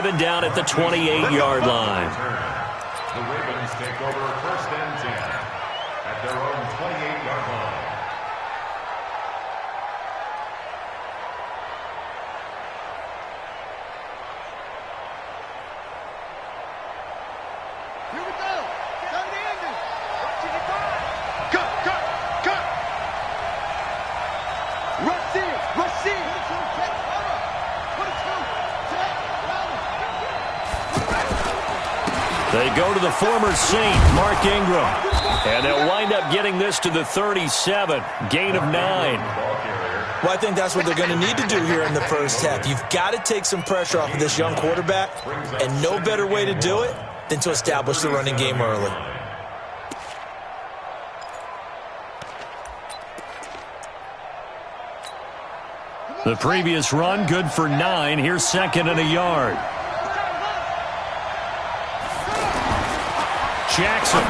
driving down at the 28-yard line. The Ravens take over 1st and 10 at their own 28-yard line. Here we go. Down the ending. Cut. Rush in. They go to the former Saint, Mark Ingram. And they'll wind up getting this to the 37. Gain of 9. Well, I think that's what they're going to need to do here in the first half. You've got to take some pressure off of this young quarterback, and no better way to do it than to establish the running game early. The previous run, good for 9. Here's 2nd and a yard. Jackson.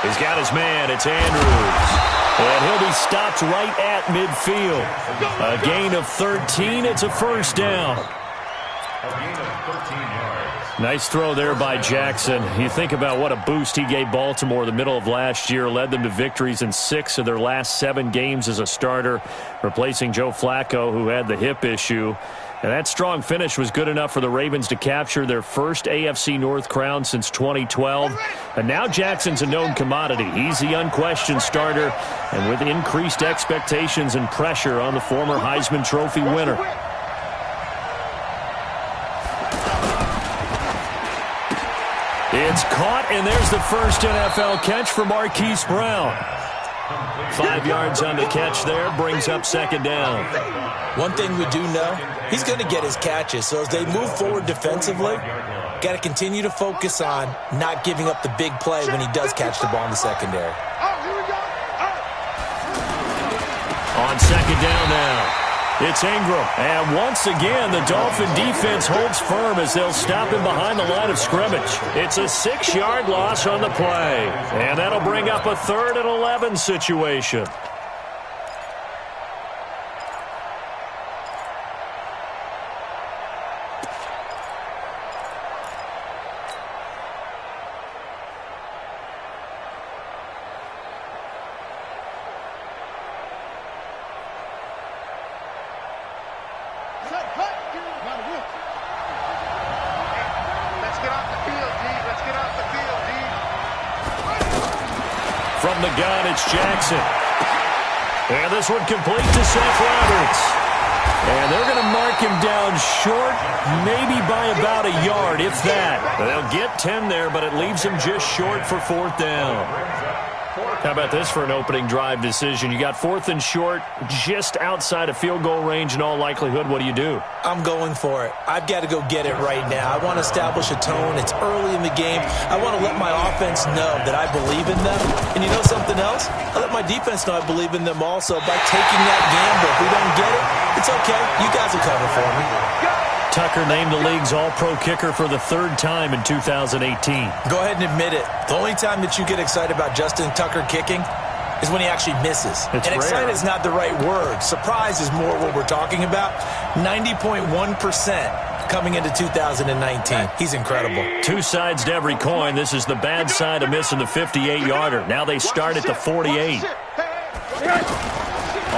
He's got his man. It's Andrews. And he'll be stopped right at midfield. A gain of 13. It's a first down. A gain of 13 yards. Nice throw there by Jackson. You think about what a boost he gave Baltimore the middle of last year. Led them to victories in 6 of their last 7 games as a starter, replacing Joe Flacco, who had the hip issue. And that strong finish was good enough for the Ravens to capture their first AFC North crown since 2012. And now Jackson's a known commodity. He's the unquestioned starter, and with increased expectations and pressure on the former Heisman Trophy winner. It's caught, and there's the first NFL catch for Marquise Brown. 5 yards on the catch there, brings up 2nd down. One thing we do know, he's going to get his catches. So as they move forward defensively, got to continue to focus on not giving up the big play when he does catch the ball in the secondary. On 2nd down now, it's Ingram. And once again, the Dolphin defense holds firm as they'll stop him behind the line of scrimmage. It's a 6-yard loss on the play. And that'll bring up a 3rd and 11 situation. From the gun, it's Jackson. And this one complete to Seth Roberts. And they're going to mark him down short, maybe by about a yard, if that. They'll get 10 there, but it leaves him just short for 4th down. How about this for an opening drive decision? You got 4th and short, just outside of field goal range in all likelihood. What do you do? I'm going for it. I've got to go get it right now. I want to establish a tone. It's early in the game. I want to let my offense know that I believe in them. And you know something else? I let my defense know I believe in them also by taking that gamble. If we don't get it, it's okay. You guys will cover for me. Tucker named the league's all-pro kicker for the 3rd time in 2018. Go ahead and admit it. The only time that you get excited about Justin Tucker kicking is when he actually misses. It's and rare. Excited is not the right word. Surprise is more what we're talking about. 90.1% coming into 2019. He's incredible. 2 sides to every coin. This is the bad side of missing the 58-yarder. Now they start at the 48.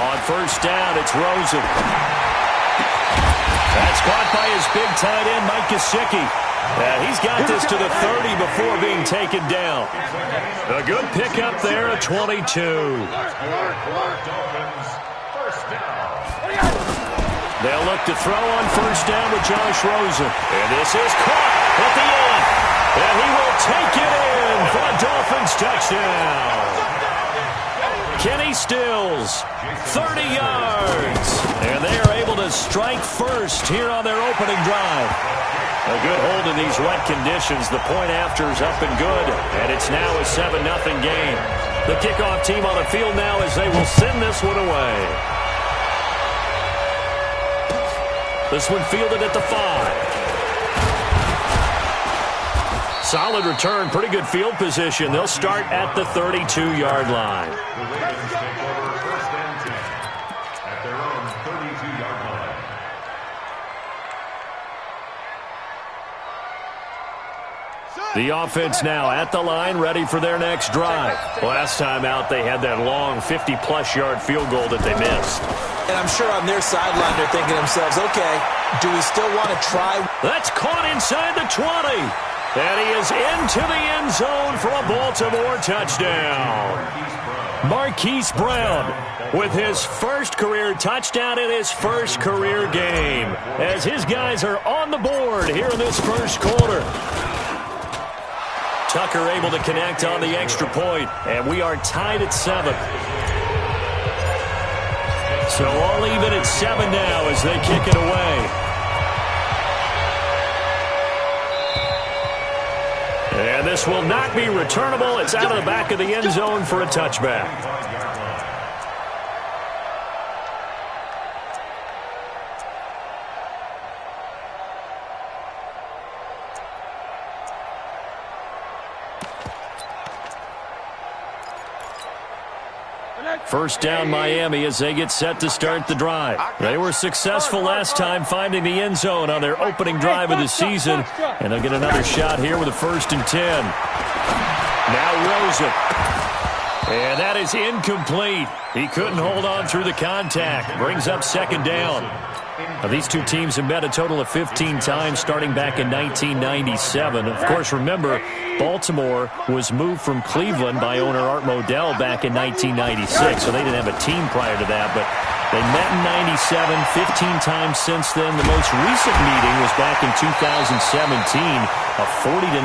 On 1st down, it's Rosen. That's caught by his big tight end, Mike Gesicki. He's got this to the 30 before being taken down. A good pickup there, a 22. They'll look to throw on 1st down with Josh Rosen. And this is caught at the end. And he will take it in for a Dolphins touchdown. Kenny Stills, 30 yards. And they are able to strike first here on their opening drive. A good hold in these wet conditions. The point after is up and good. And it's now a 7-0 game. The kickoff team on the field now as they will send this one away. This one fielded at the 5. Solid return, pretty good field position. They'll start at the 32-yard line. The Ravens take over 1st and 10 at their own 32-yard line. The offense now at the line, ready for their next drive. Last time out, they had that long 50-plus yard field goal that they missed. And I'm sure on their sideline they're thinking to themselves, okay, do we still want to try? That's caught inside the 20. And he is into the end zone for a Baltimore touchdown. Marquise Brown with his first career touchdown in his first career game, as his guys are on the board here in this first quarter. Tucker able to connect on the extra point, and we are tied at 7. So all even at 7 now as they kick it away. And this will not be returnable. It's out of the back of the end zone for a touchback. First down Miami as they get set to start the drive. They were successful last time finding the end zone on their opening drive of the season. And they'll get another shot here with a 1st and 10. Now Rosen. And that is incomplete. He couldn't hold on through the contact. Brings up 2nd down. Now, these two teams have met a total of 15 times starting back in 1997. Of course, remember, Baltimore was moved from Cleveland by owner Art Modell back in 1996, so they didn't have a team prior to that. But they met in 97, 15 times since then. The most recent meeting was back in 2017, a 40-0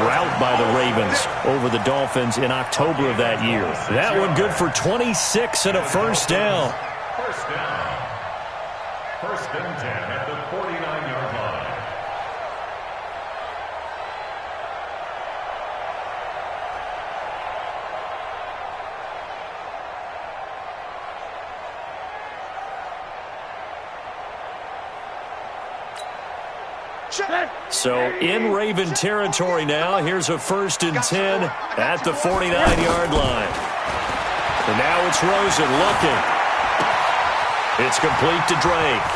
rout by the Ravens over the Dolphins in October of that year. That one good for 26 and a 1st down. First down. 1st and 10 at the 49-yard line. So in Raven territory now, here's a 1st and 10 at the 49-yard line. And now it's Rosen looking. It's complete to Drake.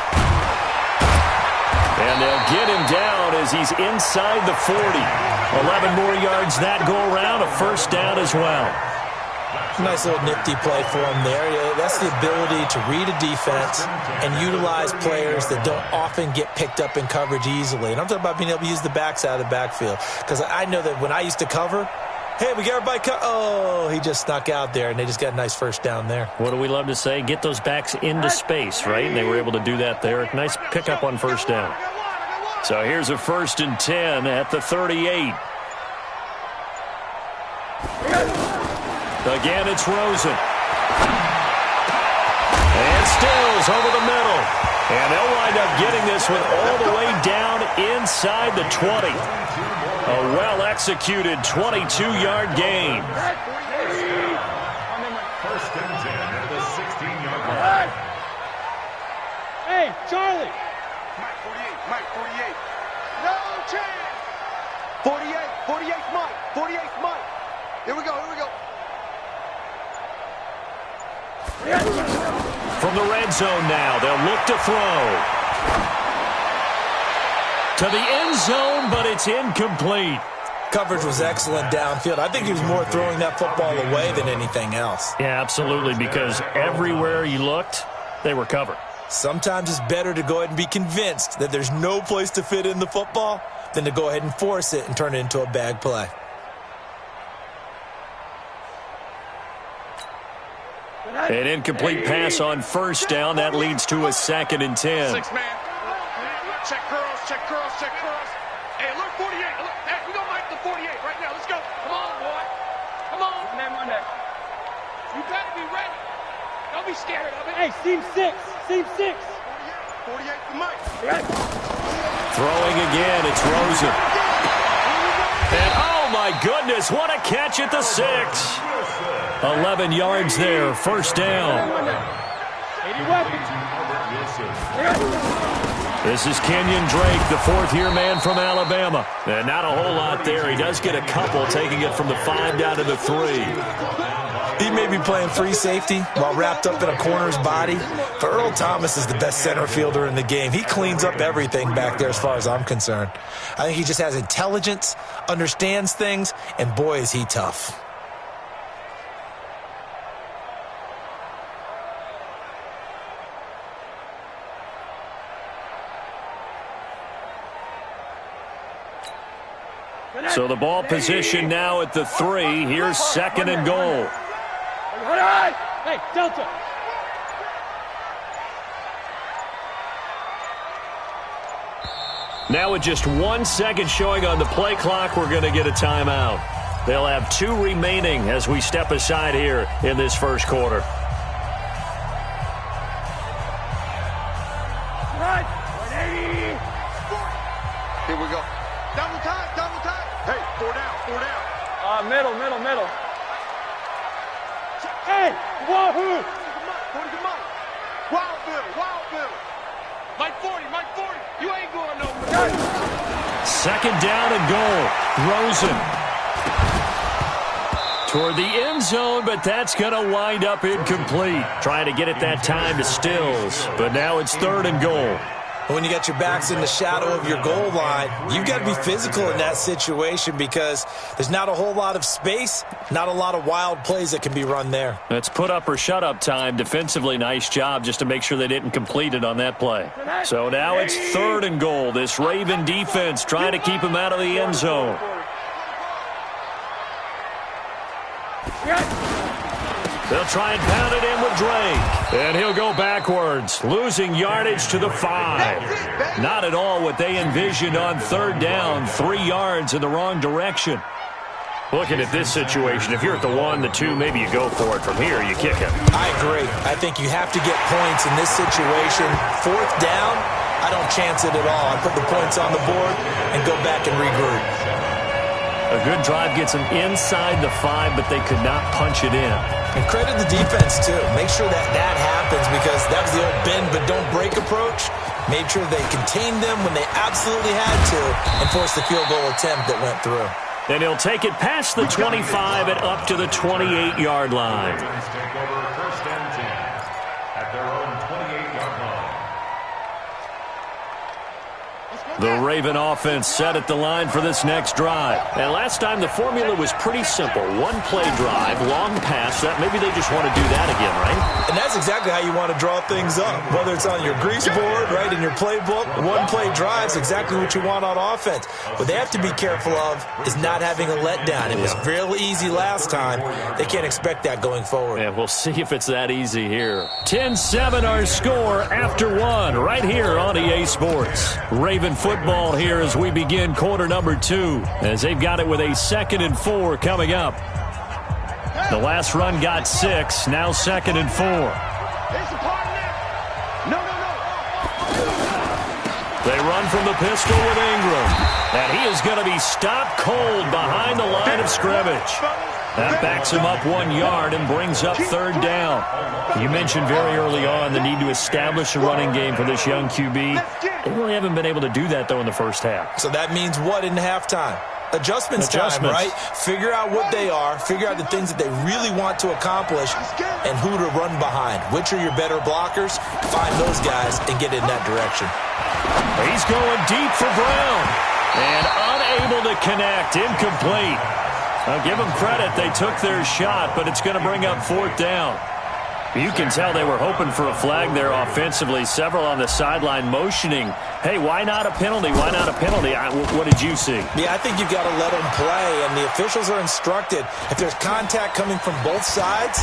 And they'll get him down as he's inside the 40. 11 more yards that go around, a 1st down as well. Nice little nifty play for him there. That's the ability to read a defense and utilize players that don't often get picked up in coverage easily. And I'm talking about being able to use the backs out of the backfield. Because I know that when I used to cover, hey, we got everybody oh, he just snuck out there, and they just got a nice 1st down there. What do we love to say? Get those backs into space, right? And they were able to do that there. Nice pickup on 1st down. So here's a 1st and 10 at the 38. Again, it's Rosen. And Stills over the middle. And they'll wind up getting this one all the way down inside the 20. A well-executed 22-yard gain. 1st and 10 at the 16-yard line. Hey, Charlie. Mike 48, Mike 48. No chance. 48, 48's Mike, 48's Mike. Here we go, here we go. From the red zone now, they'll look to throw. To the end zone, but it's incomplete. Coverage was excellent downfield. I think he was more throwing that football away than anything else. Yeah, absolutely, because everywhere he looked, they were covered. Sometimes it's better to go ahead and be convinced that there's no place to fit in the football than to go ahead and force it and turn it into a bad play. An incomplete pass on 1st down. That leads to a 2nd and 10. 6 man. Check curls, check curls, check curls. Hey, look, 48. Look, hey, we gonna Mike the 48 right now. Let's go. Come on, boy. Come on. One day. You gotta be ready. Don't be scared of it. Hey, seam 6. Seam 6. 48 for Mike. Throwing again, it's Rosen. And oh my goodness, what a catch at the 6. 11 yards there, 1st down. This is Kenyon Drake, the 4th-year man from Alabama. And not a whole lot there. He does get a couple, taking it from the 5 down to the 3. He may be playing free safety while wrapped up in a corner's body, but Earl Thomas is the best center fielder in the game. He cleans up everything back there as far as I'm concerned. I think he just has intelligence, understands things, and boy, is he tough. So the ball position now at the 3. Here's 2nd and goal. Hey, Delta. Now with just 1 second showing on the play clock, we're going to get a timeout. They'll have 2 remaining as we step aside here in this first quarter. Here we go. Double time, double time. Hey, 4 down, 4 down. Middle. Hey, wahoo! Wild Bill. Mike 40. You ain't going nowhere. 2nd down and goal. Rosen toward the end zone, but that's going to wind up incomplete. Trying to get it that time to Stills, but now it's 3rd and goal. When you got your backs in the shadow of your goal line, you've got to be physical in that situation because there's not a whole lot of space, not a lot of wild plays that can be run there. That's put up or shut up time. Defensively, nice job just to make sure they didn't complete it on that play. So now it's 3rd and goal. This Raven defense trying to keep him out of the end zone. They'll try and pound it in with Drake. And he'll go backwards, losing yardage to the 5. Not at all what they envisioned on 3rd down. 3 yards in the wrong direction. Looking at this situation, if you're at the 1, the 2, maybe you go for it. From here, you kick it. I agree. I think you have to get points in this situation. 4th down, I don't chance it at all. I put the points on the board and go back and regroup. A good drive gets them inside the 5, but they could not punch it in. And credit the defense, too. Make sure that happens because that was the old bend but don't break approach. Made sure they contained them when they absolutely had to and forced the field goal attempt that went through. And he'll take it past the 25 and up to the 28-yard line. Take over 1st and 10 at their own 28-yard line. The Raven offense set at the line for this next drive. And last time the formula was pretty simple. 1-play drive, long pass. That maybe they just want to do that again, right? And that's exactly how you want to draw things up. Whether it's on your grease board, right, in your playbook, 1-play drive's exactly what you want on offense. What they have to be careful of is not having a letdown. It was real easy last time. They can't expect that going forward. And we'll see if it's that easy here. 10-7 our score after 1 right here on EA Sports. Raven football here as we begin quarter number 2 as they've got it with a 2nd and 4 coming up. The last run got 6, now 2nd and 4. They run from the pistol with Ingram, and he is going to be stopped cold behind the line of scrimmage. That backs him up 1 yard and brings up 3rd down. You mentioned very early on the need to establish a running game for this young QB. They really haven't been able to do that, though, in the first half. So that means what in halftime? Adjustments time, right? Figure out what they are, figure out the things that they really want to accomplish, and who to run behind. Which are your better blockers? Find those guys and get in that direction. He's going deep for Brown, and unable to connect, incomplete. I'll give them credit. They took their shot, but it's going to bring up 4th down. You can tell they were hoping for a flag there offensively. Several on the sideline motioning, hey, why not a penalty? Why not a penalty? What did you see? Yeah, I think you've got to let them play, and the officials are instructed. If there's contact coming from both sides,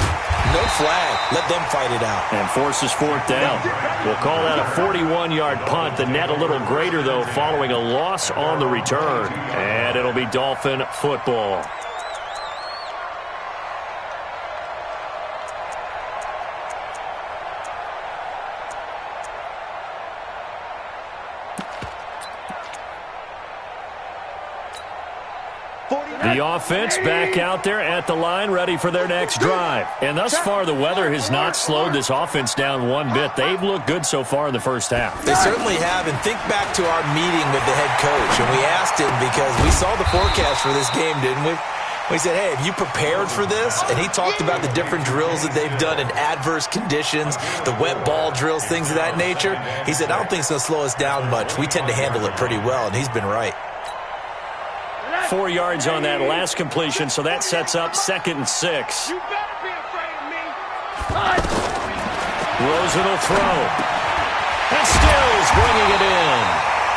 no flag. Let them fight it out. And forces 4th down. We'll call that a 41-yard punt. The net a little greater, though, following a loss on the return. And it'll be Dolphin football. The offense back out there at the line, ready for their next drive. And thus far, the weather has not slowed this offense down one bit. They've looked good so far in the first half. They certainly have. And think back to our meeting with the head coach. And we asked him because we saw the forecast for this game, didn't we? We said, hey, have you prepared for this? And he talked about the different drills that they've done in adverse conditions, the wet ball drills, things of that nature. He said, I don't think it's going to slow us down much. We tend to handle it pretty well, and he's been right. 4 yards on that last completion, so that sets up 2nd and 6. You better be afraid of me. Rosen will throw. And Stills bringing it in.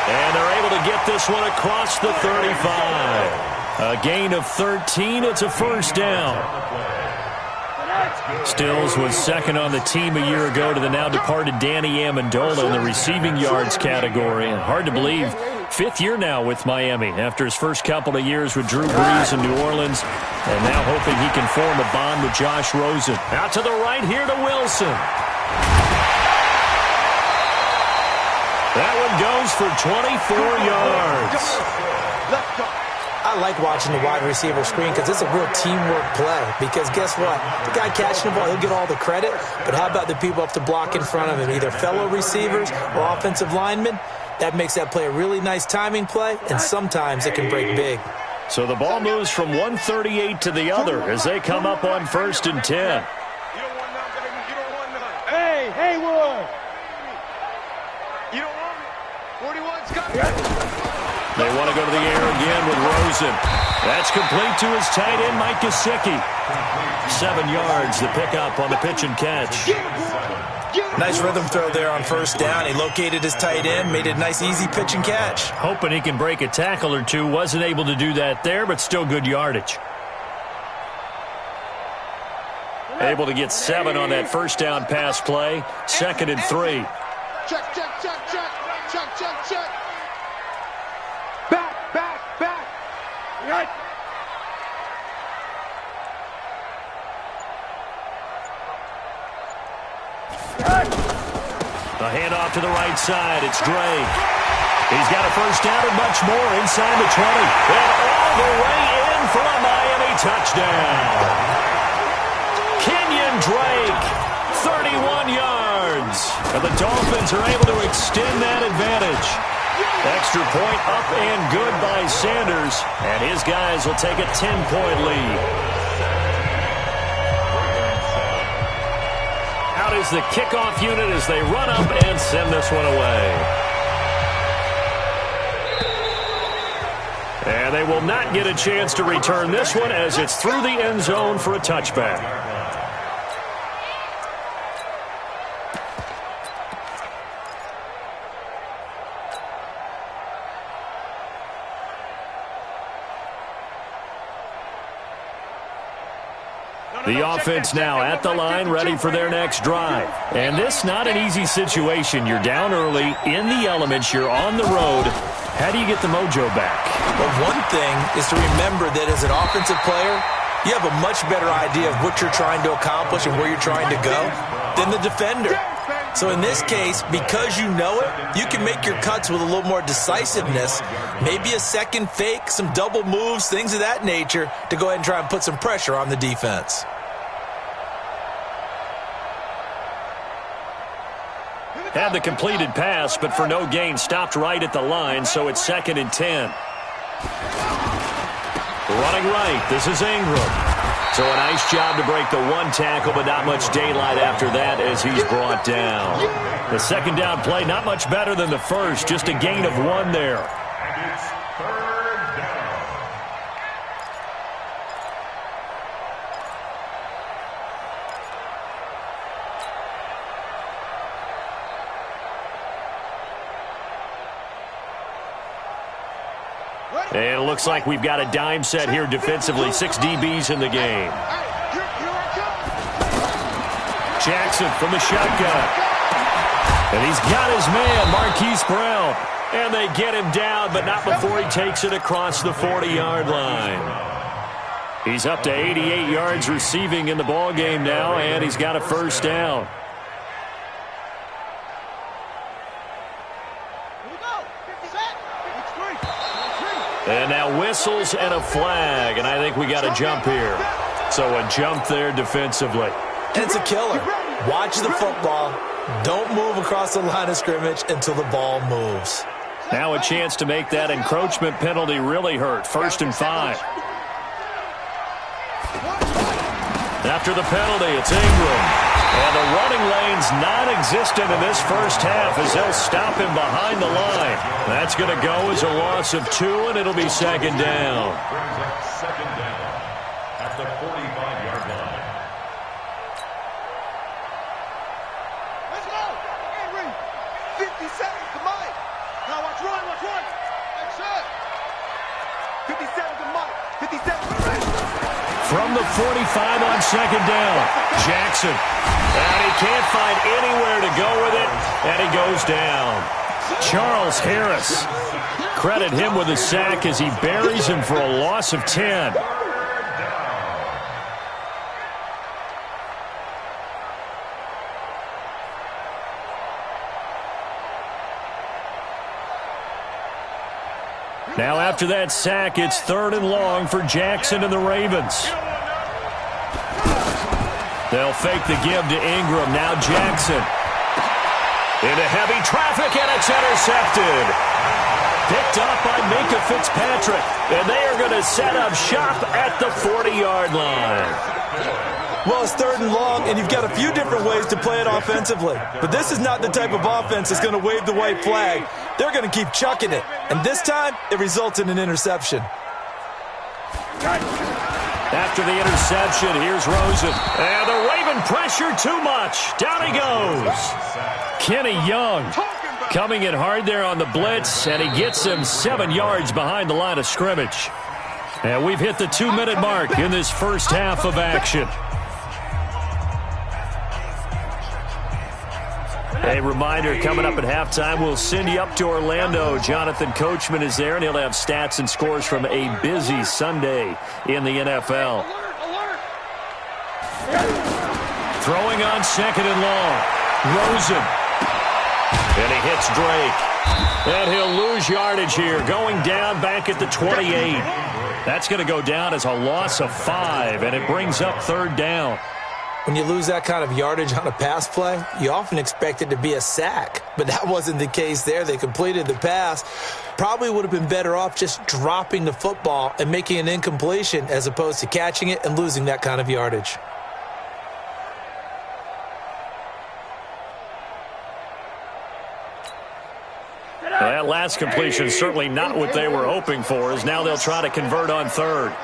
And they're able to get this one across the 35. A gain of 13. It's a first down. Stills was second on the team a year ago to the now departed Danny Amendola in the receiving yards category. And hard to believe, 5th year now with Miami after his first couple of years with Drew Brees in New Orleans. And now hoping he can form a bond with Josh Rosen. Out to the right here to Wilson. That one goes for 24 yards. Let's go. I like watching the wide receiver screen because it's a real teamwork play. Because guess what? The guy catching the ball, he'll get all the credit. But how about the people up to block in front of him, either fellow receivers or offensive linemen? That makes that play a really nice timing play, and sometimes it can break big. So the ball moves from 138 to the other as they come up on 1st and 10. You don't want none, baby. You don't want none. Hey, Haywood. You don't want me. 41's coming. They want to go to the air again with Rosen. That's complete to his tight end, Mike Gesicki. 7 yards, the pickup on the pitch and catch. Nice rhythm throw there on 1st down. He located his tight end, made it a nice, easy pitch and catch. Hoping he can break a tackle or two. Wasn't able to do that there, but still good yardage. Able to get 7 on that first down pass play. 2nd and 3. Check, check, check, check. Check, check, check. Back. Right. The handoff to the right side. It's Drake. He's got a first down and much more inside the 20. And all the way in for a Miami touchdown. Kenyon Drake, 31 yards. And the Dolphins are able to extend that advantage. Extra point up and good by Sanders. And his guys will take a 10-point lead. Out is the kickoff unit as they run up and send this one away. And they will not get a chance to return this one as it's through the end zone for a touchback. The offense now at the line, ready for their next drive. And this not an easy situation. You're down early, in the elements, you're on the road. How do you get the mojo back? Well, one thing is to remember that as an offensive player, you have a much better idea of what you're trying to accomplish and where you're trying to go than the defender. So in this case, because you know it, you can make your cuts with a little more decisiveness, maybe a second fake, some double moves, things of that nature, to go ahead and try and put some pressure on the defense. Had the completed pass, but for no gain, stopped right at the line, so it's 2nd and 10. Running right, this is Ingram. So a nice job to break the one tackle, but not much daylight after that as he's brought down. The second down play, not much better than the first, just a gain of 1 there. And it's 3rd down. And it looks like we've got a dime set here defensively. 6 DBs in the game. Jackson from the shotgun. And he's got his man, Marquise Brown. And they get him down, but not before he takes it across the 40-yard line. He's up to 88 yards receiving in the ballgame now, and he's got a first down. And now whistles and a flag, and I think we got a jump here. So a jump there defensively. And it's a killer. Watch the football. Don't move across the line of scrimmage until the ball moves. Now a chance to make that encroachment penalty really hurt. 1st and 5. After the penalty, it's Ingram. And the running lane's non-existent in this first half as they'll stop him behind the line. That's going to go as a loss of 2, and it'll be second down. Brings up second down at the 45-yard line. Let's go. Henry. 50 seconds to Mike. Now watch Roy. That's it. 50 seconds to Mike. 50 seconds to Mike. From the 45 on second down, Jackson. And he can't find anywhere to go with it, and he goes down. Charles Harris. Credit him with a sack as he buries him for a loss of 10. Now after that sack, it's 3rd and long for Jackson and the Ravens. They'll fake the give to Ingram. Now Jackson. Into heavy traffic, and it's intercepted. Picked up by Minka Fitzpatrick. And they are going to set up shop at the 40-yard line. Well, it's 3rd and long, and you've got a few different ways to play it offensively. But this is not the type of offense that's going to wave the white flag. They're going to keep chucking it. And this time, it results in an interception. After the interception, here's Rosen. And the Raven pressure too much. Down he goes. Kenny Young coming in hard there on the blitz, and he gets him 7 yards behind the line of scrimmage. And we've hit the 2-minute mark in this first half of action. A reminder, coming up at halftime, we'll send you up to Orlando. Jonathan Coachman is there, and he'll have stats and scores from a busy Sunday in the NFL. Throwing on second and long. Rosen. And he hits Drake. And he'll lose yardage here, going down back at the 28. That's going to go down as a loss of 5, and it brings up 3rd down. When you lose that kind of yardage on a pass play, you often expect it to be a sack. But that wasn't the case there. They completed the pass. Probably would have been better off just dropping the football and making an incompletion as opposed to catching it and losing that kind of yardage. That last completion is certainly not what they were hoping for, as now they'll try to convert on 3rd.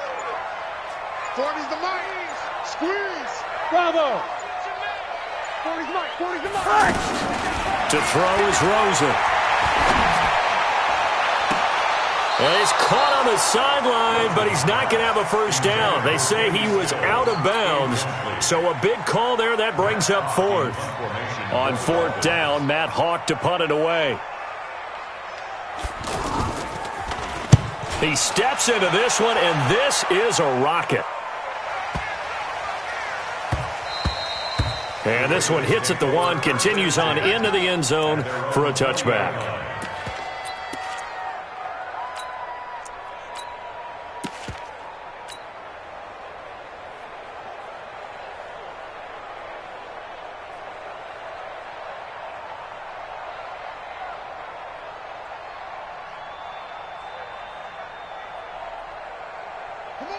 40's the Mike. Squeeze. Bravo. 40's Mike. 40's the Mike. To throw is Rosen. Well, he's caught on the sideline, but he's not going to have a first down. They say he was out of bounds, so a big call there. That brings up 4th. On 4th down, Matt Hawk to punt it away. He steps into this one, and this is a rocket. And this one hits at the 1, continues on into the end zone for a touchback.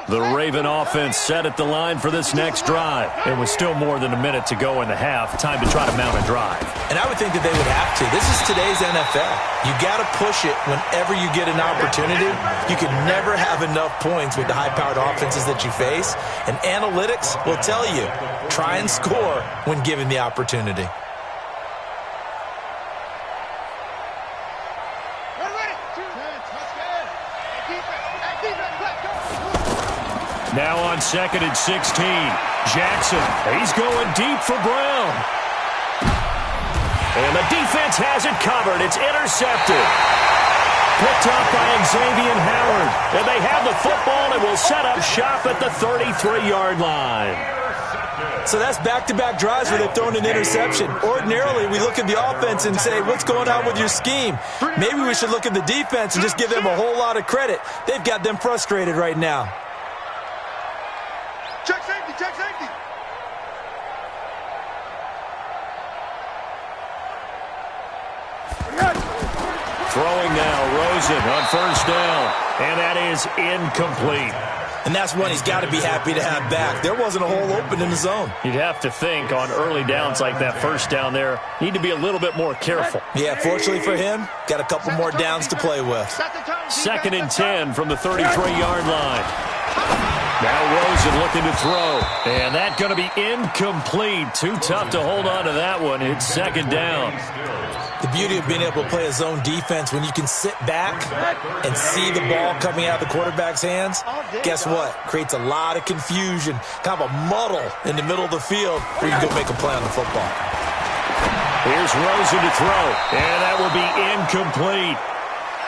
The Raven offense set at the line for this next drive. And with still more than a minute to go in the half, time to try to mount a drive. And I would think that they would have to. This is today's NFL. You got to push it whenever you get an opportunity. You can never have enough points with the high-powered offenses that you face. And analytics will tell you, try and score when given the opportunity. Now on 2nd and 16, Jackson, he's going deep for Brown. And the defense has it covered. It's intercepted. Picked up by Xavier Howard. And they have the football and will set up shop at the 33-yard line. So that's back-to-back drives where they've thrown an interception. Ordinarily, we look at the offense and say, what's going on with your scheme? Maybe we should look at the defense and just give them a whole lot of credit. They've got them frustrated right now. Check safety, check safety. Throwing now, Rosen on first down. And that is incomplete. And that's one he's got to be happy to have back. There wasn't a hole open in the zone. You'd have to think on early downs like that first down there, need to be a little bit more careful. Yeah, fortunately for him, got a couple more downs to play with. 2nd and 10 from the 33-yard line. Now Rosen looking to throw. And that's going to be incomplete. Too tough to hold on to that one. It's 2nd down. The beauty of being able to play a zone defense when you can sit back and see the ball coming out of the quarterback's hands, guess what? Creates a lot of confusion, kind of a muddle in the middle of the field where you can go make a play on the football. Here's Rosen to throw, and that will be incomplete.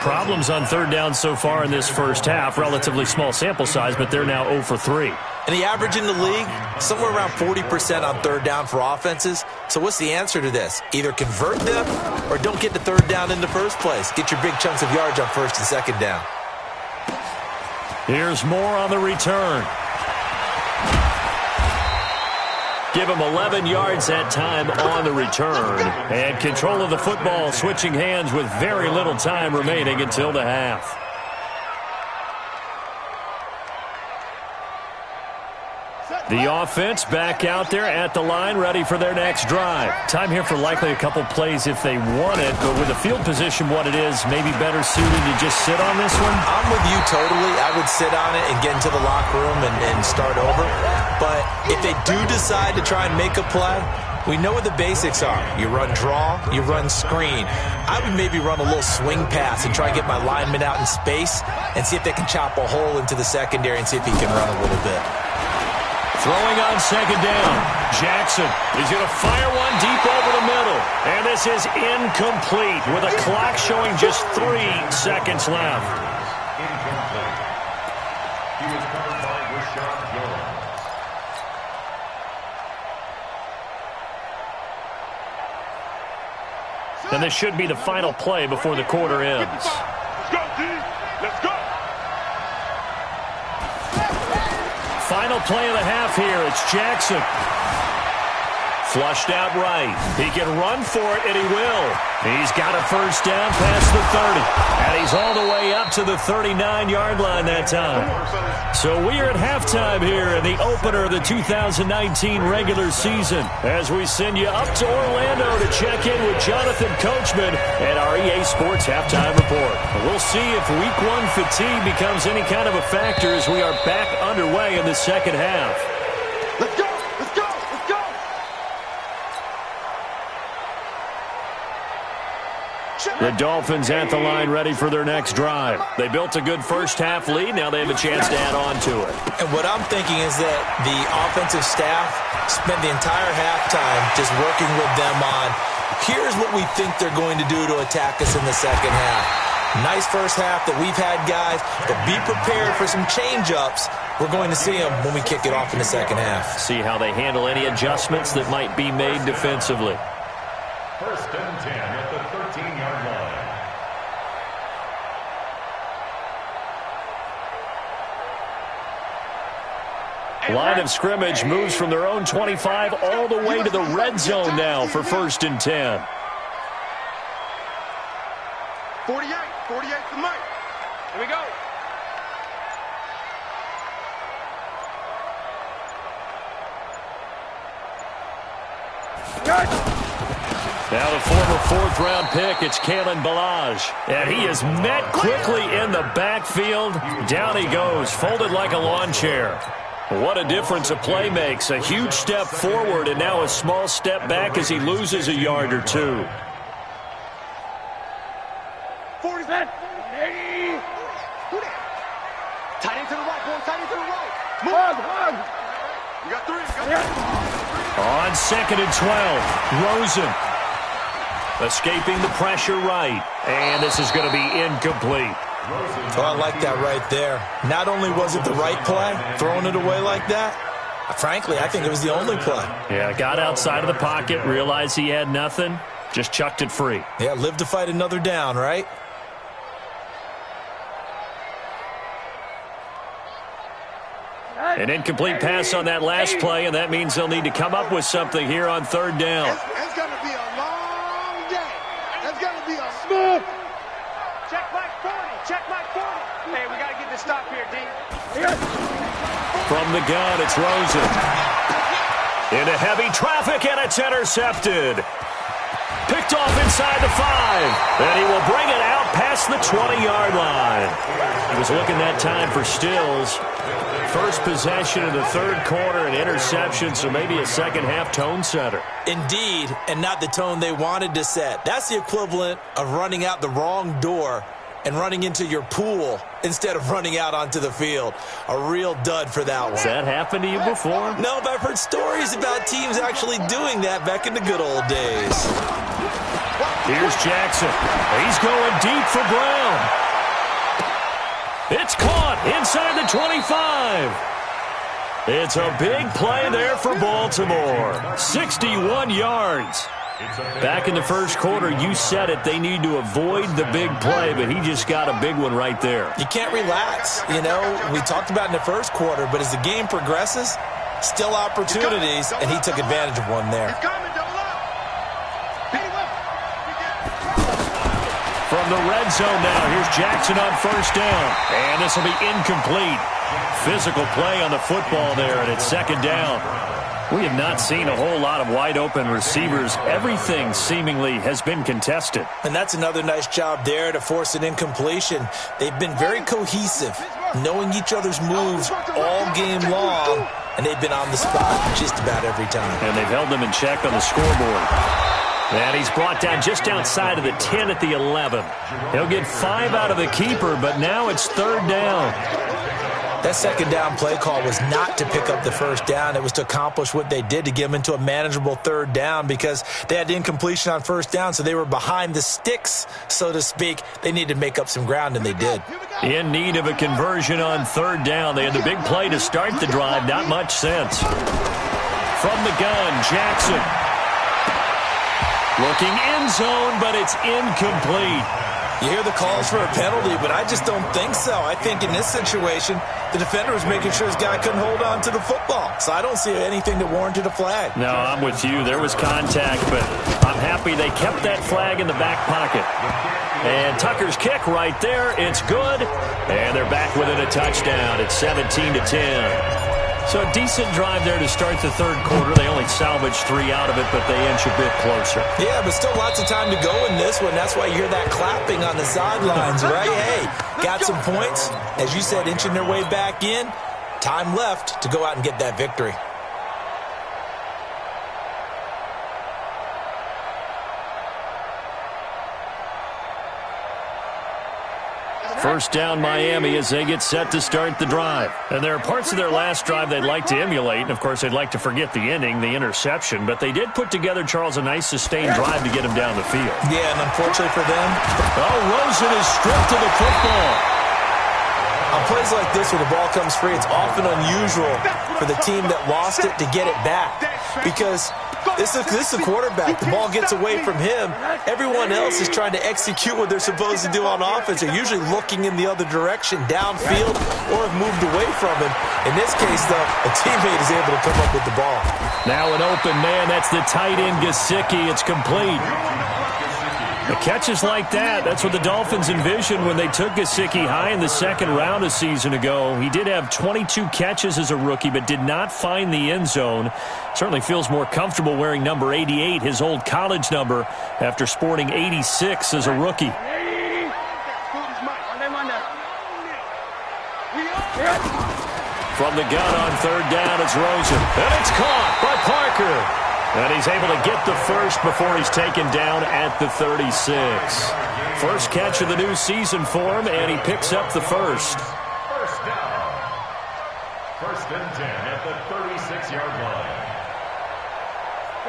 Problems on 3rd down so far in this first half. Relatively small sample size, but they're now 0 for 3. And the average in the league, somewhere around 40% on 3rd down for offenses. So what's the answer to this? Either convert them or don't get to 3rd down in the first place. Get your big chunks of yards on 1st and 2nd down. Here's Moore on the return. Give him 11 yards that time on the return. And control of the football, switching hands with very little time remaining until the half. The offense back out there at the line, ready for their next drive. Time here for likely a couple plays if they want it, but with the field position what it is, maybe better suited to just sit on this one? I'm with you totally. I would sit on it and get into the locker room and start over. But if they do decide to try and make a play, we know what the basics are. You run draw, you run screen. I would maybe run a little swing pass and try to get my lineman out in space and see if they can chop a hole into the secondary and see if he can run a little bit. Throwing on 2nd down. Jackson is going to fire one deep over the middle. And this is incomplete with a clock showing just 3 seconds left. Incomplete. He was covered by Rashad Jones. And this should be the final play before the quarter ends. Let's go, D. Let's go. Final play of the half here. It's Jackson. Flushed out right. He can run for it, and he will. He's got a first down past the 30. And he's all the way up to the 39-yard line that time. So we are at halftime here in the opener of the 2019 regular season as we send you up to Orlando to check in with Jonathan Coachman and our EA Sports Halftime Report. We'll see if Week 1 fatigue becomes any kind of a factor as we are back underway in the second half. Let's go. Let's go. Let's go. The Dolphins at the line ready for their next drive. They built a good first half lead. Now they have a chance to add on to it. And what I'm thinking is that the offensive staff spent the entire halftime just working with them on, here's what we think they're going to do to attack us in the second half. Nice first half that we've had, guys, but be prepared for some change-ups. We're going to see them when we kick it off in the second half. See how they handle any adjustments that might be made defensively. 1st and 10 at the 13-yard line. Line of scrimmage moves from their own 25 all the way to the red zone now for 1st and 10. 48 to Mike. Here we go. Now the former 4th-round pick, it's Kalen Ballage. And he is met quickly in the backfield. Down he goes, folded like a lawn chair. What a difference a play makes. A huge step forward and now a small step back as he loses a yard or two. 40 set. Tight end to the right, boy. Tight end to the right. Move on. You got 3. On 2nd and 12, Rosen escaping the pressure right. And this is going to be incomplete. Oh, I like that right there. Not only was it the right play, throwing it away like that, frankly, I think it was the only play. Yeah, got outside of the pocket, realized he had nothing, just chucked it free. Yeah, live to fight another down, right? An incomplete pass on that last play, and that means they'll need to come up with something here on 3rd down. It's going to be a long day. It's going to be a smooth. Check back 40. stop here, D. From the gun, it's Rosen. Into heavy traffic, and it's intercepted. Picked off inside the 5. And he will bring it out past the 20-yard line. He was looking that time for Stills. First possession of the third quarter, an interception, so maybe a second-half tone setter. Indeed, and not the tone they wanted to set. That's the equivalent of running out the wrong door and running into your pool instead of running out onto the field. A real dud for that one. Has that happened to you before? No, but I've heard stories about teams actually doing that back in the good old days. Here's Jackson. He's going deep for Brown. It's caught inside the 25. It's a big play there for Baltimore. 61 yards. Back in the first quarter, you said it, they need to avoid the big play, but he just got a big one right there. You can't relax. You know, we talked about in the first quarter, but as the game progresses, still opportunities, and he took advantage of one there. From the red zone now, here's Jackson on first down, and this will be incomplete. Physical play on the football there, and it's second down. We have not seen a whole lot of wide-open receivers. Everything seemingly has been contested. And that's another nice job there to force an incompletion. They've been very cohesive, knowing each other's moves all game long, and they've been on the spot just about every time. And they've held them in check on the scoreboard. And he's brought down just outside of the 10 at the 11. He'll get 5 out of the keeper, but now it's third down. That second down play call was not to pick up the first down. It was to accomplish what they did, to get them into a manageable third down, because they had incompletion on first down, so they were behind the sticks, so to speak. They needed to make up some ground, and they did. In need of a conversion on third down. They had the big play to start the drive. Not much sense. From the gun, Jackson. Looking end zone, but it's incomplete. You hear the calls for a penalty, but I just don't think so. I think in this situation, the defender was making sure his guy couldn't hold on to the football. So I don't see anything that warranted a flag. No, I'm with you. There was contact, but I'm happy they kept that flag in the back pocket. And Tucker's kick right there. It's good. And they're back within a touchdown. It's 17-10. So a decent drive there to start the third quarter. They only salvaged 3 out of it, but they inch a bit closer. Yeah, but still lots of time to go in this one. That's why you hear that clapping on the sidelines, right? Hey, got some points. As you said, inching their way back in. Time left to go out and get that victory. First down Miami as they get set to start the drive. And there are parts of their last drive they'd like to emulate. And, of course, they'd like to forget the ending, the interception. But they did put together, Charles, a nice sustained drive to get him down the field. Yeah, and unfortunately for them. Oh, Rosen is stripped of the football. On plays like this where the ball comes free, it's often unusual for the team that lost it to get it back. Because this is a quarterback. The ball gets away from him. Everyone else is trying to execute what they're supposed to do on offense. They're usually looking in the other direction, downfield, or have moved away from him. In this case, though, a teammate is able to come up with the ball. Now an open man. That's the tight end, Gesicki. It's complete. The catches like that, that's what the Dolphins envisioned when they took Gesicki high in the second round a season ago. He did have 22 catches as a rookie, but did not find the end zone. Certainly feels more comfortable wearing number 88, his old college number, after sporting 86 as a rookie. From the gun on third down, it's Rosen. And it's caught by Parker. And he's able to get the first before he's taken down at the 36. First catch of the new season for him, and he picks up the first. First down. First and 10 at the 36-yard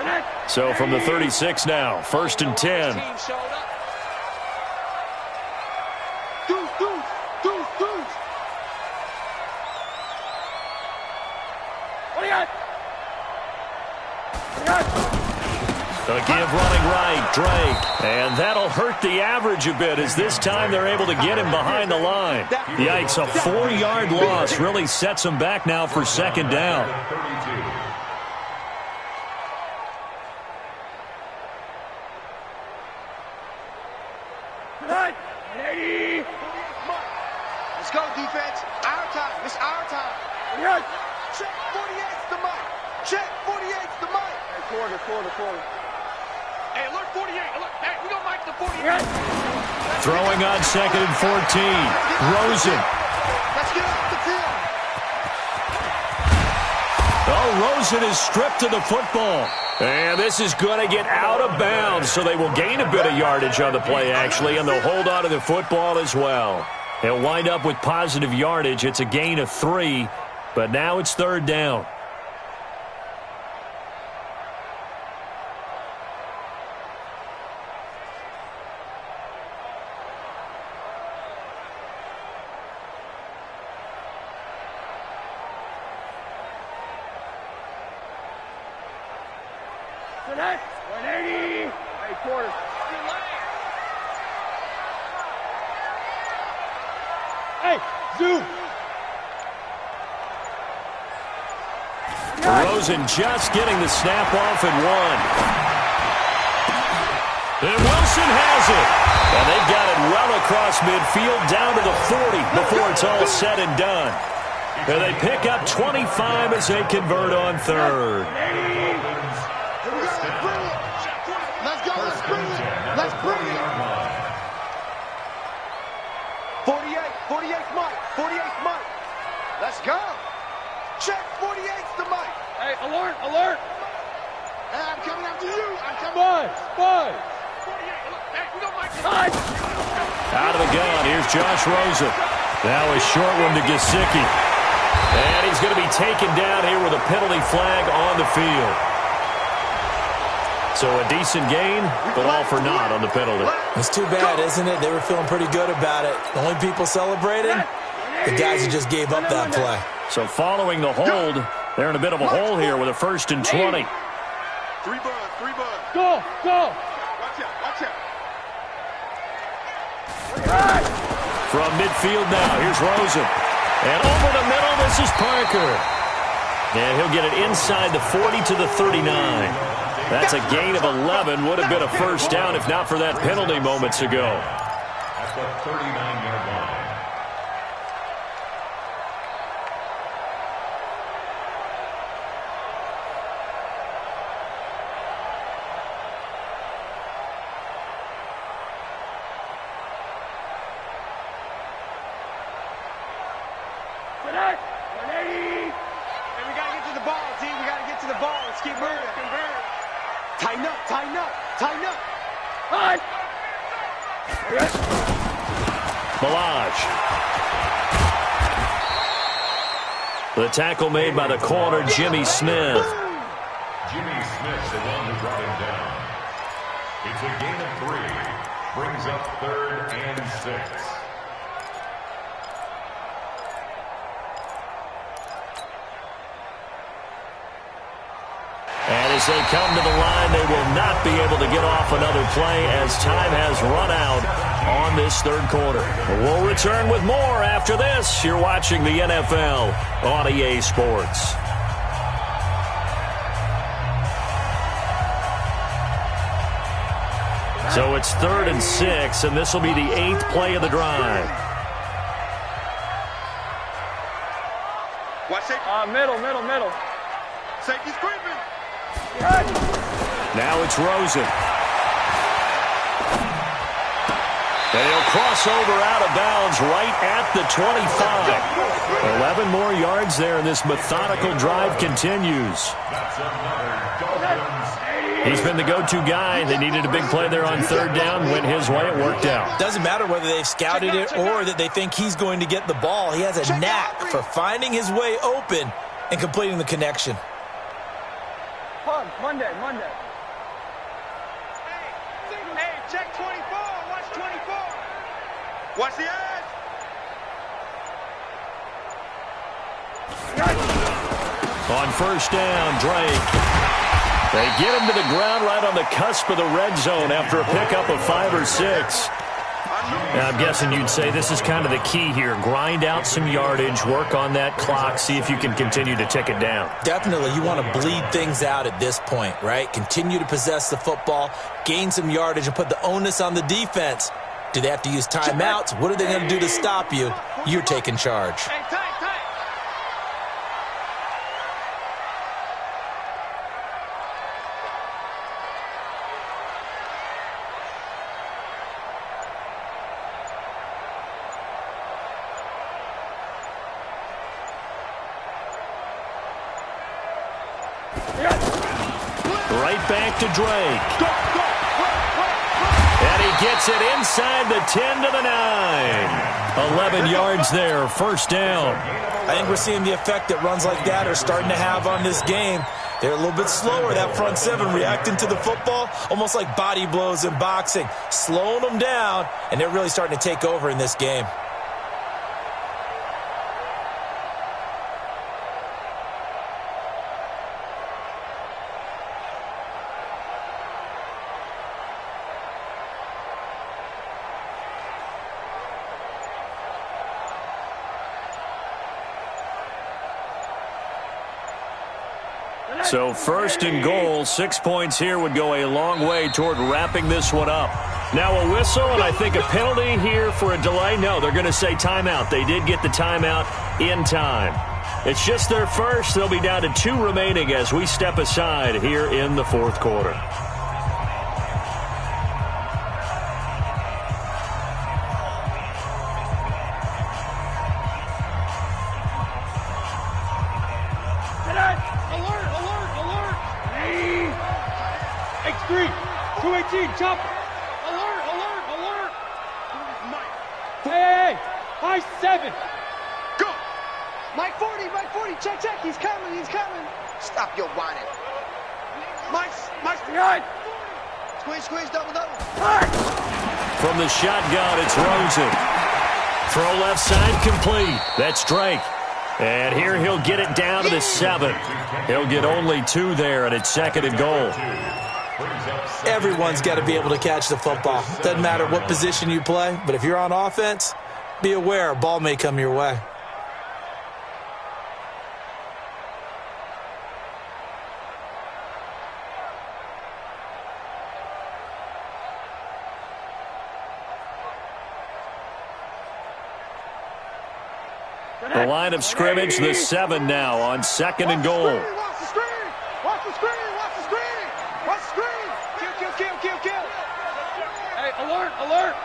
line. So from the 36 now, first and 10. The give running right, Drake. And that'll hurt the average a bit as this time they're able to get him behind the line. Yikes, a 4-yard loss really sets him back now for second down. Let's go, defense. Our time. It's our time. Yes. Check 48's the mic. Check 48's the mic. Hey, quarter. Hey, alert 48. Alert. Hey, we don't mic the 48. Yes. Throwing on 2nd and 14. Rosen. Let's get off the field. Oh, Rosen is stripped to the football. And this is going to get out of bounds, so they will gain a bit of yardage on the play, actually, and they'll hold on to the football as well. They'll wind up with positive yardage. It's a gain of 3, but now it's 3rd down. Connect. 180. Hey, quarter. Hey, zoom. Rosen just getting the snap off and 1. And Wilson has it. And they've got it well across midfield down to the 40 before it's all said and done. And they pick up 25 as they convert on 3rd. Let's bring it. 48's Mike. 48's Mike. Let's go. Check 48's the Mike. Hey, alert. Hey, I'm coming after you. I'm coming. Bud. 48. Hey, we don't mic the Mike. Out of the gun. Here's Josh Rosen. Now a short one to Gesicki. And he's going to be taken down here with a penalty flag on the field. So a decent gain, but all for naught on the penalty. It's too bad, isn't it? They were feeling pretty good about it. The only people celebrating, the guys who just gave up that play. So following the hold, they're in a bit of a hole here with a 1st and 20. 3 buds. Go. Watch out. From midfield now, here's Rosen. And over the middle, this is Parker. And he'll get it inside the 40 to the 39. That's a gain of 11. Would have been a 1st down if not for that penalty moments ago. At the 39-yard line. Connect. 180. Hey, we got to get to the ball, team. We got to get to the ball. Let's keep moving. Tighten up. Hi. Balaj. The tackle made by the corner, Jimmy Smith. Jimmy Smith's the one who brought him down. It's a gain of 3. Brings up 3rd and 6. And as they come to the line, they will not be able to get off another play as time has run out on this 3rd quarter. We'll return with more after this. You're watching the NFL on EA Sports. So it's 3rd and 6, and this will be the 8th play of the drive. Watch it. Middle. Safety's creeping. Now it's Rosen. And he'll cross over out of bounds right at the 25. 11 more yards there, and this methodical drive continues. He's been the go-to guy. They needed a big play there on 3rd down. Went his way. It worked out. Doesn't matter whether they've scouted it or that they think he's going to get the ball. He has a knack for finding his way open and completing the connection. Monday. Hey, check 24. Watch 24. Watch the edge. On 1st down, Drake. They get him to the ground right on the cusp of the red zone after a pickup of 5 or 6. Now, I'm guessing you'd say this is kind of the key here. Grind out some yardage, work on that clock, see if you can continue to tick it down. Definitely. You want to bleed things out at this point, right? Continue to possess the football, gain some yardage, and put the onus on the defense. Do they have to use timeouts? What are they going to do to stop you? you're taking charge. Hey, tight, tight. Right back to Drake. And he gets it inside the 10 to the 9. 11 yards there, first down. I think we're seeing the effect that runs like that are starting to have on this game. They're a little bit slower, that front seven, reacting to the football, almost like body blows in boxing, slowing them down, and they're really starting to take over in this game. So first and goal, 6 points here would go a long way toward wrapping this one up. Now a whistle, and I think a penalty here for a delay. No, they're going to say timeout. They did get the timeout in time. It's just their first. They'll be down to 2 remaining as we step aside here in the fourth quarter. Lxg 218, chop. Alert, alert, alert. Mike. Hey, high 7. Go. Mike 40, Mike 40. Check, check. He's coming, he's coming. Stop your whining. Mike's behind. Squeeze, squeeze, double, double. From the shotgun, it's Rosen. Throw left side complete. That's Drake. And here he'll get it down to the 7. He'll get only 2 there, and it's second and goal. Everyone's got to be able to catch the football. Doesn't matter what position you play, but if you're on offense, be aware a ball may come your way. The line of scrimmage, the 7 now on second and goal. Watch the screen. Watch the screen. Watch the screen. Watch the screen. Kill, kill, kill, kill, kill. Hey, alert, alert.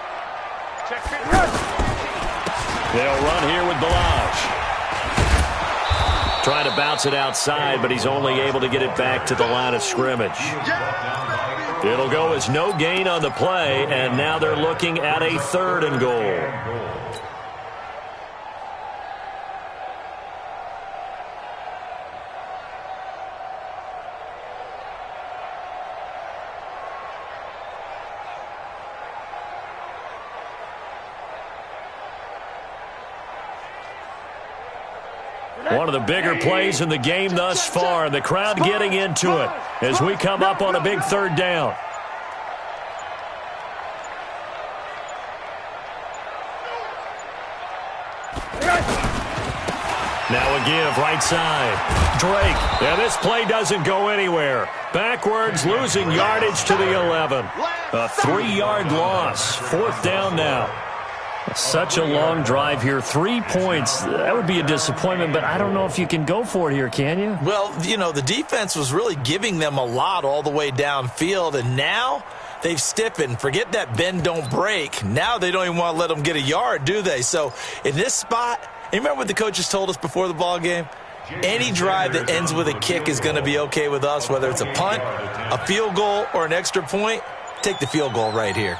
Check fit. They'll run here with Balaj. Trying to bounce it outside, but he's only able to get it back to the line of scrimmage. It'll go as no gain on the play, and now they're looking at a third and goal. One of the bigger plays in the game thus far, and the crowd getting into it as we come up on a big third down. Now a give, right side. Drake. Yeah, this play doesn't go anywhere. Backwards, losing yardage to the 11. A 3-yard loss. Fourth down now. Such a long drive here. 3 points. That would be a disappointment, but I don't know if you can go for it here, can you? Well, you know, the defense was really giving them a lot all the way downfield, and now they've stiffened. Forget that bend, don't break. Now they don't even want to let them get a yard, do they? So in this spot, you remember what the coaches told us before the ball game? Any drive that ends with a kick is going to be okay with us, whether it's a punt, a field goal, or an extra point. Take the field goal right here.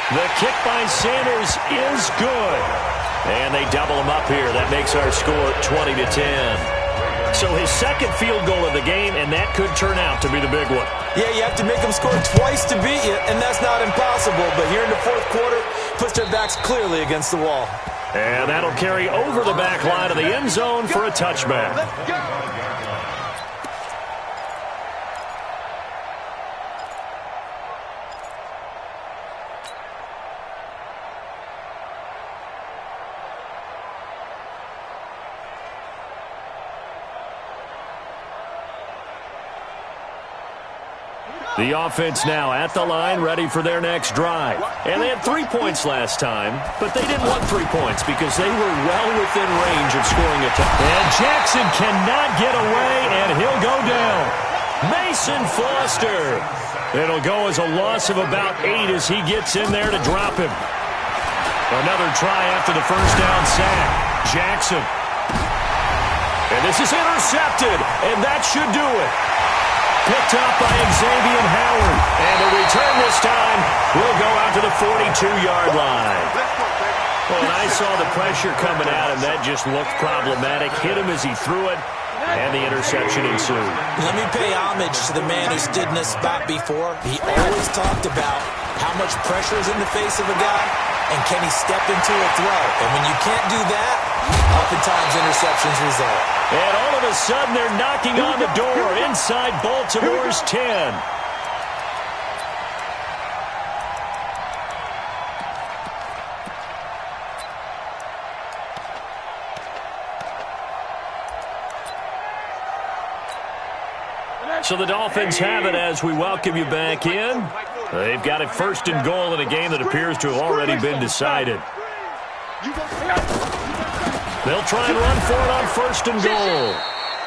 The kick by Sanders is good. And they double him up here. That makes our score 20-10. So his second field goal of the game, and that could turn out to be the big one. Yeah, you have to make them score twice to beat you, and that's not impossible. But here in the fourth quarter, puts their backs clearly against the wall. And that'll carry over the back line of the end zone for a touchback. The offense now at the line, ready for their next drive. And they had 3 points last time, but they didn't want 3 points because they were well within range of scoring a touchdown. And Jackson cannot get away, and he'll go down. Mason Foster. It'll go as a loss of about 8 as he gets in there to drop him. Another try after the first down sack. Jackson. And this is intercepted, and that should do it. Picked up by Xavier Howard. And the return this time will go out to the 42-yard line. Well, and I saw the pressure coming at him. That just looked problematic. Hit him as he threw it, and the interception ensued. Let me pay homage to the man who stood in this spot before. He always talked about how much pressure is in the face of a guy, and can he step into a throw. And when you can't do that, oftentimes interceptions result. And all of a sudden, they're knocking on the door inside Baltimore's 10. So the Dolphins have it as we welcome you back in. They've got it 1st and goal in a game that appears to have already been decided. They'll try and run for it on 1st and goal.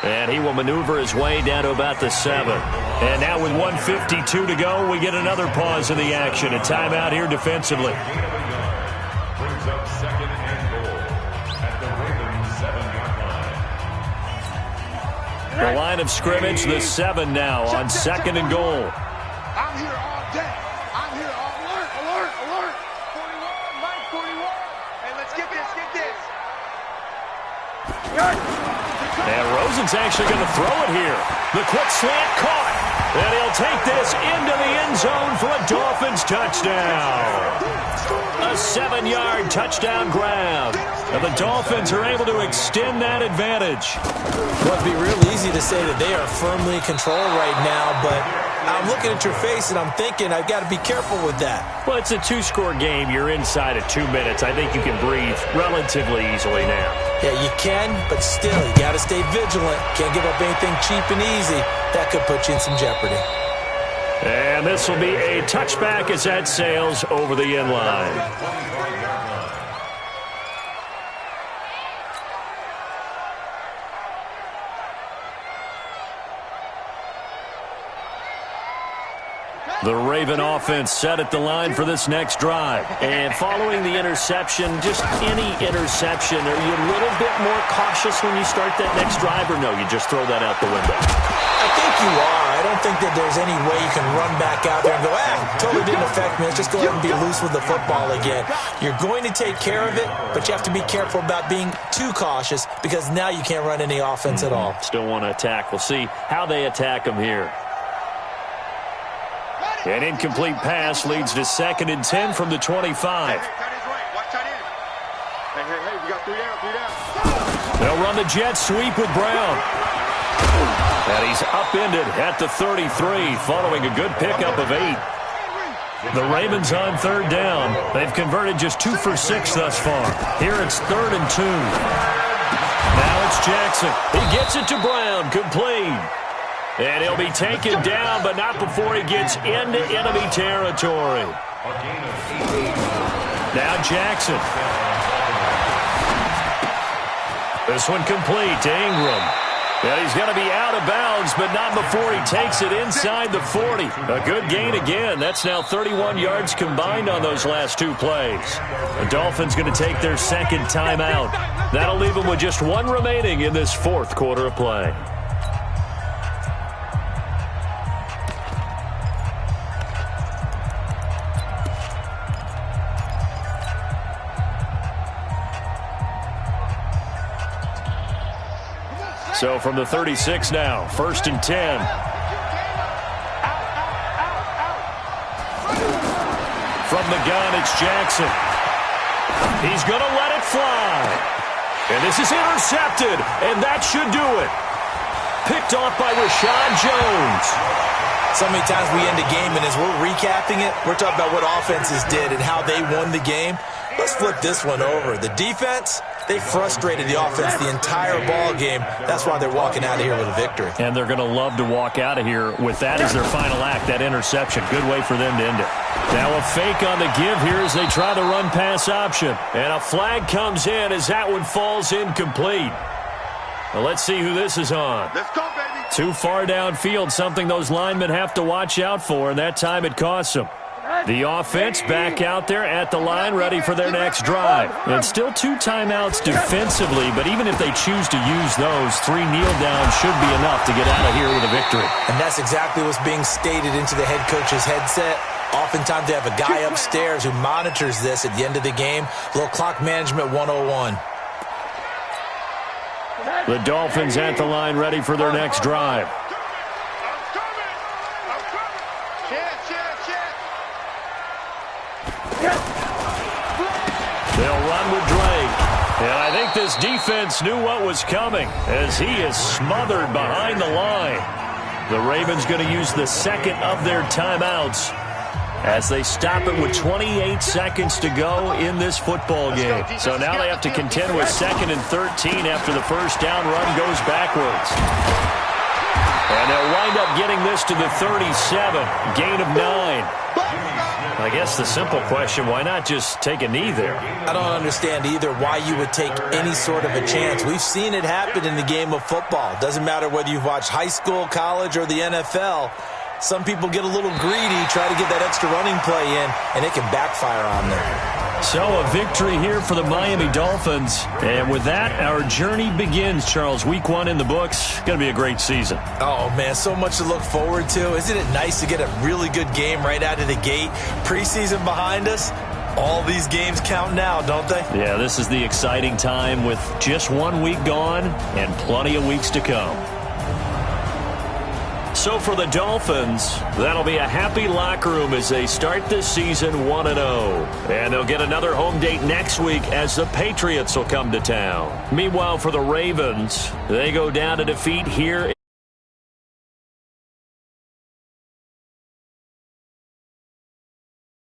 And he will maneuver his way down to about the 7. And now with 1:52 to go, we get another pause in the action. A timeout here defensively. Brings up 2nd and goal at the Ravens 7-yard line. The line of scrimmage, the 7 now on 2nd and goal. I'm here all day. I'm here all alert. 41, Mike, 41. Hey, let's get this. And Rosen's actually going to throw it here. The quick slant caught. And he'll take this into the end zone for a Dolphins touchdown. A 7-yard touchdown grab. And the Dolphins are able to extend that advantage. Well, it'd be real easy to say that they are firmly in control right now, but I'm looking at your face and I'm thinking I've got to be careful with that. Well, it's a 2-score game. You're inside of 2 minutes. I think you can breathe relatively easily now. Yeah, you can, but still, you got to stay vigilant. Can't give up anything cheap and easy. That could put you in some jeopardy. And this will be a touchback as that sails over the end line. The Raven offense set at the line for this next drive. And following the interception, just any interception, are you a little bit more cautious when you start that next drive, or no, you just throw that out the window? I think you are. I don't think that there's any way you can run back out there and go, totally didn't affect me. Let's just go ahead and be loose with the football again. You're going to take care of it, but you have to be careful about being too cautious because now you can't run any offense at all. Still want to attack. We'll see how they attack them here. An incomplete pass leads to 2nd and 10 from the 25. Tight end's right. Watch tight end. Hey, we got 3 down. They'll run the jet sweep with Brown. And he's upended at the 33 following a good pickup of 8. The Ravens on 3rd down. They've converted just 2 for 6 thus far. Here it's 3rd and 2. Now it's Jackson. He gets it to Brown. Complete. And he'll be taken down, but not before he gets into enemy territory. Now Jackson. This one complete to Ingram. And he's going to be out of bounds, but not before he takes it inside the 40. A good gain again. That's now 31 yards combined on those last 2 plays. The Dolphins going to take their 2nd timeout. That'll leave them with just 1 remaining in this 4th quarter of play. So from the 36 now, 1st and 10. From the gun, it's Jackson. He's going to let it fly. And this is intercepted, and that should do it. Picked off by Rashad Jones. So many times we end a game, and as we're recapping it, we're talking about what offenses did and how they won the game. Let's flip this one over. The defense, They frustrated the offense the entire ball game. That's why they're walking out of here with a victory. And they're going to love to walk out of here with that as their final act, that interception. Good way for them to end it. Now a fake on the give here as they try the run-pass option. And a flag comes in as that one falls incomplete. Well, let's see who this is on. Let's go, baby. Too far downfield, something those linemen have to watch out for, and that time it costs them. The offense back out there at the line, ready for their next drive. And still 2 timeouts defensively, but even if they choose to use those, 3 kneel downs should be enough to get out of here with a victory. And that's exactly what's being stated into the head coach's headset. Oftentimes they have a guy upstairs who monitors this at the end of the game. A little clock management 101. The Dolphins at the line, ready for their next drive. They'll run with Drake. And I think this defense knew what was coming as he is smothered behind the line. The Ravens going to use the second of their timeouts as they stop it with 28 seconds to go in this football game. So now they have to contend with 2nd and 13 after the first down run goes backwards. And they'll wind up getting this to the 37, gain of 9. I guess the simple question, why not just take a knee there? I don't understand either why you would take any sort of a chance. We've seen it happen in the game of football. Doesn't matter whether you've watched high school, college, or the NFL. Some people get a little greedy, try to get that extra running play in, and it can backfire on them. So a victory here for the Miami Dolphins. And with that, our journey begins, Charles. Week 1 in the books. Going to be a great season. Oh, man, so much to look forward to. Isn't it nice to get a really good game right out of the gate? Preseason behind us. All these games count now, don't they? Yeah, this is the exciting time with just 1 week gone and plenty of weeks to come. So for the Dolphins, that'll be a happy locker room as they start this season 1-0. And they'll get another home date next week as the Patriots will come to town. Meanwhile, for the Ravens, they go down to defeat here.